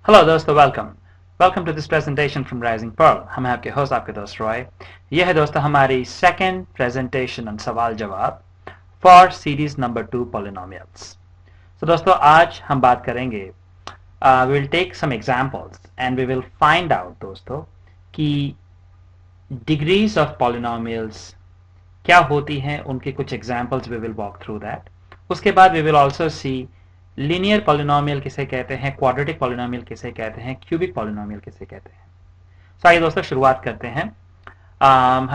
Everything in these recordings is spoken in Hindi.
हेलो दोस्तों, welcome to this presentation from Rising Pearl. हम हैं आपके होस्ट, आपके दोस्त रॉय। यह है दोस्तों हमारी सेकंड प्रेजेंटेशन ऑन सवाल जवाब फॉर सीरीज नंबर 2 पॉलिनोमियल्स। तो दोस्तों आज हम बात करेंगे, we will take some examples and we will find out दोस्तों कि डिग्रीज ऑफ पॉलिनोमियल्स क्या होती हैं, उनके कुछ examples we will walk through that. उसके बाद we will also see linear polynomial किसे कहते हैं, क्वाड्रेटिक पॉलिनोमियल किसे कहते हैं, क्यूबिक पॉलिनोमियल किसे कहते हैं। तो आइए दोस्तों शुरुआत करते हैं।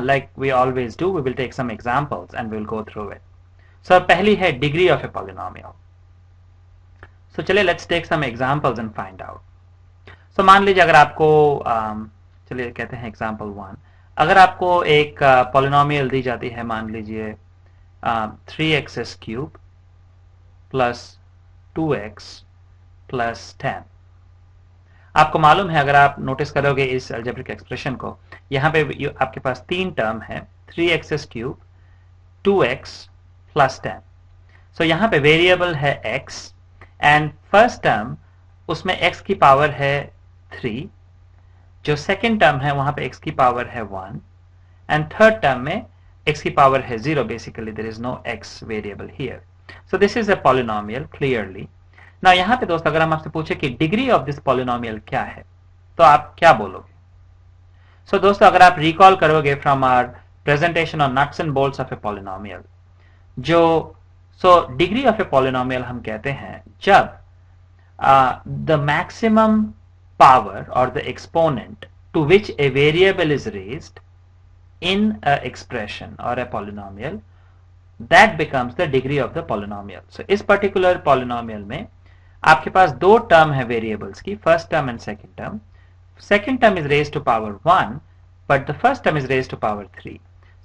Like we always do, we will take some examples and we will go through it. So पहली है degree of a polynomial. So चलिए let's take some examples and find out. So मान लीजिए अगर आपको चलिए कहते हैं एग्जांपल 1। अगर आपको एक पॉलिनोमियल दी जाती है, मान लीजिए 3x³ प्लस 2x प्लस 10। आपको मालूम है, अगर आप नोटिस करोगे इस अलजेब्रिक एक्सप्रेशन को, यहां पे आपके पास तीन टर्म है, 3x³, 2x प्लस 10। सो यहां पे वेरिएबल है x एंड फर्स्ट टर्म उसमें x की पावर है 3, जो सेकेंड टर्म है वहां पे x की पावर है 1 एंड थर्ड टर्म में x की पावर है 0। Basically there is no x variable here. So this is a polynomial clearly. ना यहां पे दोस्त अगर हम आपसे पूछे कि डिग्री ऑफ दिस पॉलिनोमियल क्या है, तो आप क्या बोलोगे? सो दोस्तों अगर आप रिकॉल करोगे from our presentation on nuts and bolts of a polynomial, जो डिग्री ऑफ ए पॉलिनोमियल हम कहते हैं जब the maximum power or the exponent to which a variable is raised in a expression or a polynomial, that becomes the degree of the polynomial. So इस particular polynomial में आपके पास दो टर्म है वेरिएबल्स की, first term and second term. Second term is raise to power 1 but the first term is raise to power 3।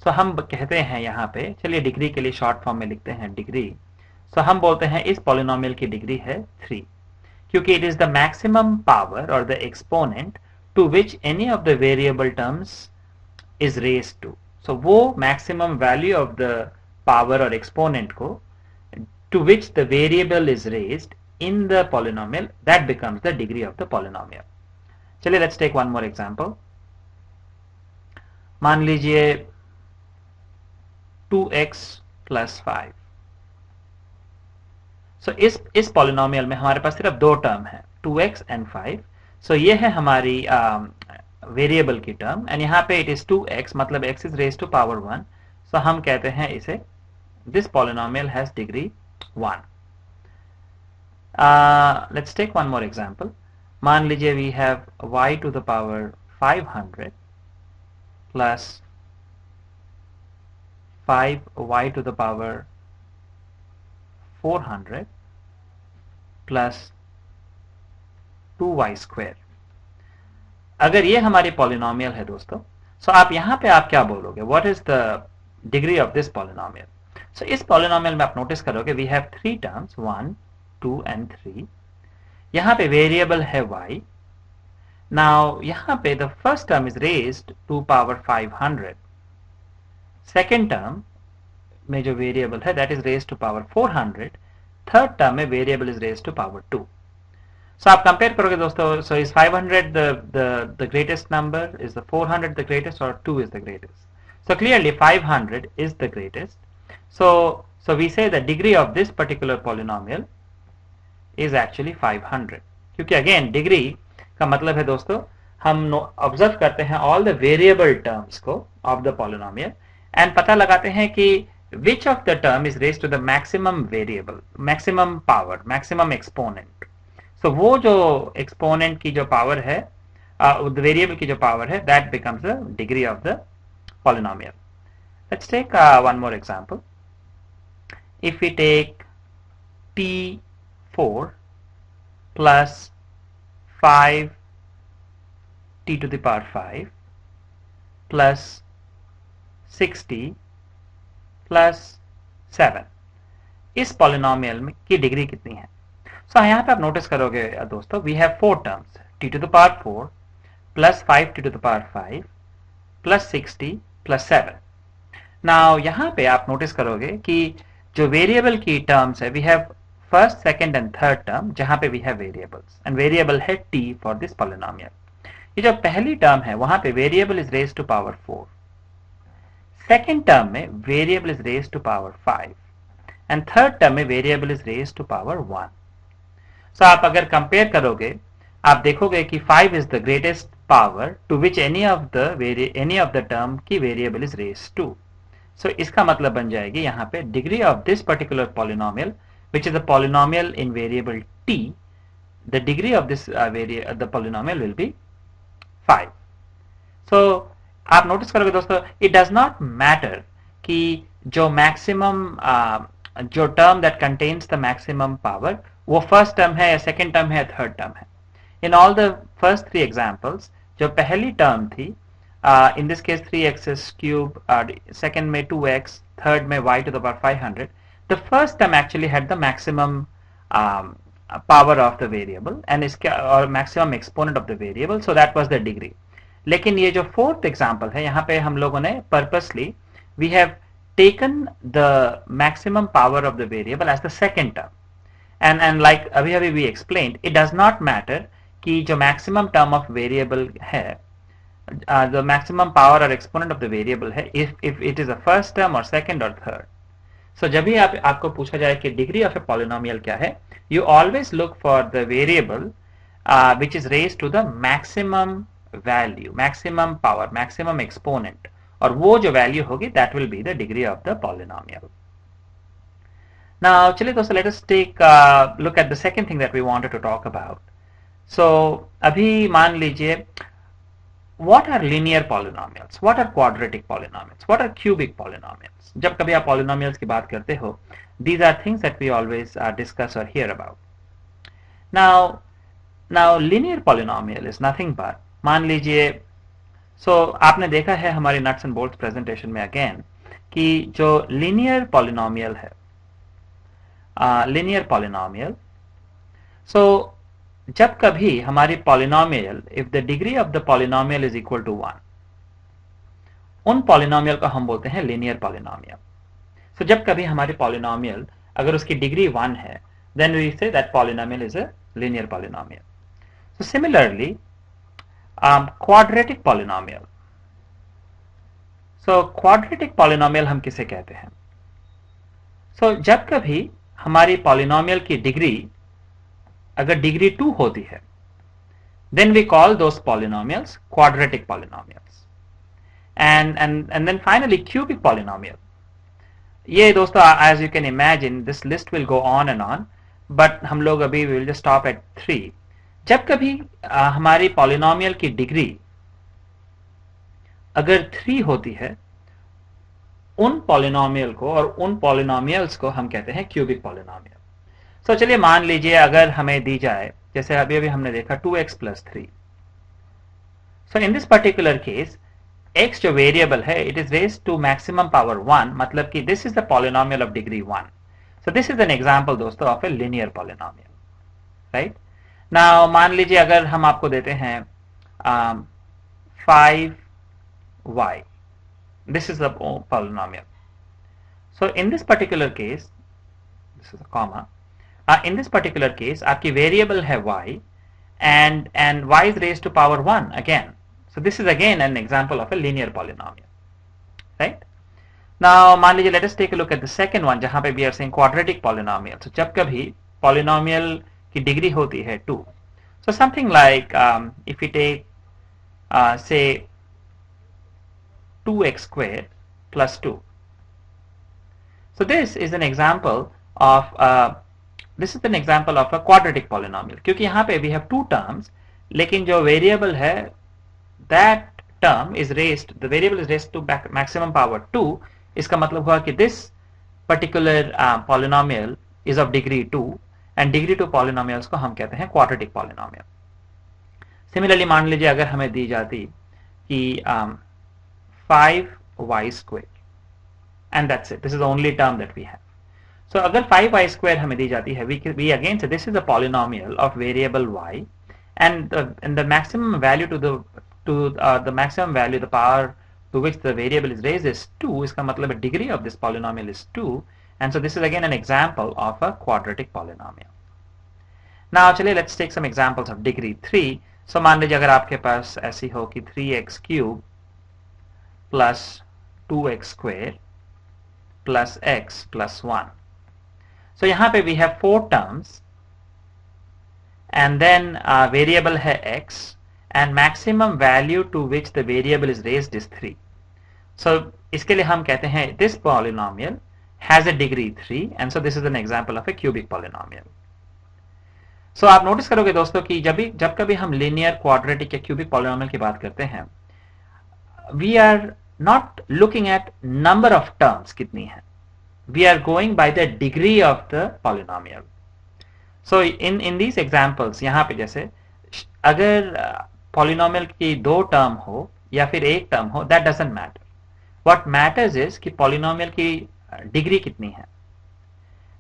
So हम कहते हैं यहाँ पे, चलिए डिग्री के लिए शॉर्ट फॉर्म में लिखते हैं डिग्री। सो हम बोलते हैं इस पॉलिनोमियल की डिग्री है 3, क्योंकि it is the maximum power और the exponent to which any of the variable terms is raise to. So वो maximum value of the power और एक्सपोनेंट को to which the variable is raised in the polynomial, that becomes the degree of the polynomial. चलिए let's take one more example. मान लीजिए 2x plus 5। सो इस पॉलिनोमियल में हमारे पास सिर्फ दो टर्म है, 2x and 5। सो ये है हमारी वेरिएबल की टर्म एंड यहाँ पे इट इज 2x, मतलब x is raised to power 1। सो हम कहते हैं इसे this polynomial has degree 1। Let's take one more example. मान लीजिए we have y to the power 500 plus 5y to the power 400 plus 2y square। अगर ये हमारी पॉलिनोमियल है दोस्तों, सो आप यहां पे आप क्या बोलोगे? What is the degree of this polynomial? So इस पॉलिनोमियल में आप नोटिस करोगे we have three terms, 1 2 and 3। यहां पे वेरिएबल है y। नाउ यहां पे the first term is raised to power 500, second term में जो वेरिएबल है that is raised to power 400, third term में variable is raised to power 2। So आप कंपेयर करोगे दोस्तों, so is 500 the greatest number, is the 400 the greatest, और 2 is the greatest? So clearly 500 is the greatest. So we say the degree of this particular polynomial is actually 500, क्योंकि अगेन डिग्री का मतलब है दोस्तों, हम ऑब्जर्व करते हैं ऑल द वेरिएबल टर्म्स को ऑफ द पॉलिनोमियल एंड पता लगाते हैं कि which of the term is raised to the maximum variable, maximum power, maximum exponent. So वो जो एक्सपोनेंट की जो पावर है, वेरिएबल की जो पावर है, that becomes the degree of the polynomial. Let's take one more example. If we take t4 plus 5 t to the power 5 plus 60 plus 7, इस पॉलिनोमियल में की डिग्री कितनी है? सो यहाँ पे आप नोटिस करोगे दोस्तों, we have 4 terms, t to the power 4 plus 5 t to the power 5 plus 60 plus 7। Now यहाँ पे आप नोटिस करोगे कि जो वेरिएबल की टर्म्स है, we have first, second and third term जहां पे we have variables and variable है t फॉर दिस पॉलिनोमियल। ये जो पहली टर्म है वहां पे variable is raised to power 4, second term में variable is raised to power 5 and third term में variable is raised to power 1। So आप अगर कंपेयर करोगे आप देखोगे कि 5 is the greatest power to which any of the term की वेरिएबल इज रेज्ड टू। सो इसका मतलब बन जाएगी यहाँ पे degree of this particular polynomial which is a polynomial in variable t, the degree of this the polynomial will be 5. So आप नोटिस करोगे दोस्तों, it does not matter कि जो maximum जो term that contains the maximum power वो first term है या second term है या third term है। In all the first three examples, जो पहली term थी in this case 3x cube, second में 2x, third में y to the power 500, the first term actually had the maximum power of the variable and इसके और maximum exponent of the variable, so that was the degree। लेकिन ये जो fourth example है यहाँ पे हम लोगों ने purposely we have taken the maximum power of the variable as the second term and like अभी we explained, it does not matter कि जो maximum term of variable है the maximum power or exponent of the variable है if it is a first term or second or third। So जब भी आपको पूछा जाए कि डिग्री ऑफ ए पॉलिनोमियल क्या है, you always look for the variable which is raised to the maximum value, maximum power, maximum exponent, और वो जो वैल्यू होगी that will be the degree of the polynomial. Now चलिए दोस्तों, let us take look at the second thing that we wanted to talk about. So अभी मान लीजिए, what are linear polynomials, what are quadratic polynomials, what are cubic polynomials? जब कभी आप polynomials की बात करते हो, these are things that we always discuss or hear about। now linear polynomial is nothing but, मान लीजिए, so आपने देखा है हमारी nuts and bolts presentation में again कि जो linear polynomial है, linear polynomial, so जब कभी हमारी polynomial, if the degree of the polynomial is equal to 1, उन पॉलिनोमियल को हम बोलते हैं लीनियर पॉलिनोमियल। सो जब कभी हमारी पॉलिनोमियल अगर उसकी डिग्री 1 है, then we say that polynomial is a linear polynomial. So similarly quadratic polynomial, so quadratic polynomial हम किसे कहते हैं? सो जब कभी हमारी पॉलिनोमियल की डिग्री अगर डिग्री 2 होती है, then we call those polynomials quadratic polynomials। and then finally cubic polynomial। ये दोस्तों, as you can imagine this list will go on and on, but हम लोग अभी we will just stop at 3। जब कभी हमारी पॉलिनोमियल की डिग्री अगर 3 होती है, उन पॉलिनोमियल को और उन पॉलिनोमियल्स को हम कहते हैं क्यूबिक पॉलिनोमियल। सो चलिए मान लीजिए अगर हमें दी जाए, जैसे अभी हमने देखा 2x plus 3। So in this particular case x जो वेरिएबल है, it is raised to maximum power 1, मतलब कि this is the polynomial of degree 1। So this is an example दोस्तों of a linear polynomial, right. Now मान लीजिए अगर हम आपको देते हैं 5y, this is the polynomial. So in this particular case, this is a comma, in this particular case आपकी variable है y and y is raised to power 1 again। So this is again an example of a linear polynomial, right? Now मान लीजिए, let us take a look at the second one जहां पे we are saying quadratic polynomial। So जब कभी polynomial की डिग्री होती है 2, so something like if we take say 2x squared plus 2, so this is an example of this is an example of a quadratic polynomial, क्योंकि यहाँ पे we have 2 terms, लेकिन जो variable है that term is raised, the variable is raised to maximum power 2। इसका मतलब हुआ कि this particular polynomial is of degree 2 and degree 2 polynomials को हम कहते हैं quadratic polynomial। Similarly मान लीजिए अगर हमें दी जाती कि 5y squared and that's it, this is the only term that we have। So अगर 5y square हमें दी जाती है, we again say this is a polynomial of variable y and the maximum value to the maximum value, the power to which the variable is raised is 2। इसका मतलब degree of this polynomial is 2 and so this is again an example of a quadratic polynomial. Now चलिए let's take some examples of degree 3. So मान लीजिए अगर आपके पास ऐसी हो कि 3x cube plus 2x square plus x plus 1. So यहाँ पे we have 4 terms and then variable है x and maximum value to which the variable is raised is 3. So इसके लिए हम कहते हैं this polynomial has a degree 3 and so this is an example of a cubic polynomial. So आप नोटिस करोगे दोस्तों कि जब कभी हम linear, quadratic या cubic polynomial की बात करते हैं, we are not looking at number of terms कितनी है, we are going by the degree of the polynomial. So in these examples यहाँ पे जैसे अगर polynomial की 2 term हो या फिर 1 term हो, that doesn't matter. What matters is कि polynomial की degree कितनी है,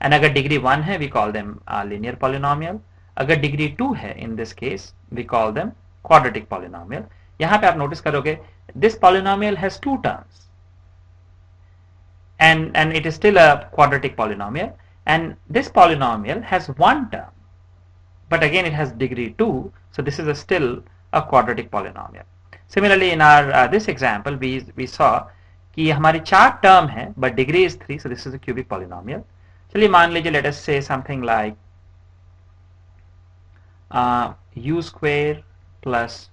and अगर degree 1 है we call them linear polynomial, अगर degree 2 है in this case we call them quadratic polynomial. यहाँ पे आप नोटिस करोगे this polynomial has 2 terms and it is still a quadratic polynomial, and this polynomial has 1 term but again it has degree 2, so this is still a quadratic polynomial. Similarly in our this example we saw कि हमारी 4 term है but degree is 3, so this is a cubic polynomial. चलिए मान लीजिए let us say something like u square plus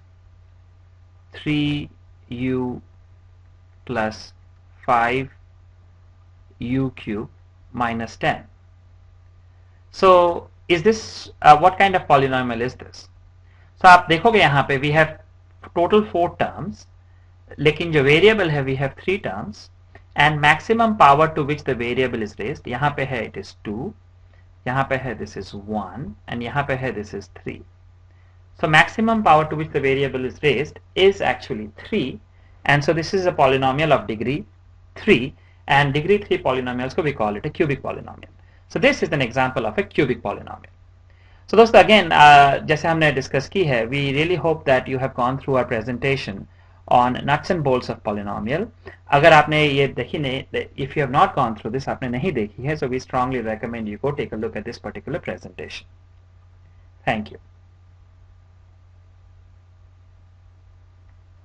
3u plus 5u cube minus 10. So is this what kind of polynomial is this? So आप देखोगे यहाँ पे we have total 4 terms, लेकिन जो variable है we have 3 terms and maximum power to which the variable is raised यहाँ पे है it is 2, यहाँ पे है this is 1 and यहाँ पे है this is 3. So maximum power to which the variable is raised is actually 3, and so this is a polynomial of degree 3, and degree 3 polynomials को we call it a cubic polynomial. So this is an example of a cubic polynomial. So दोस्तों again जैसे हमने discuss की है, we really hope that you have gone through our presentation on nuts and bolts of polynomial. अगर आपने ये देखी नहीं, if you have not gone through this, आपने नहीं देखी है, so we strongly recommend you go take a look at this particular presentation. Thank you.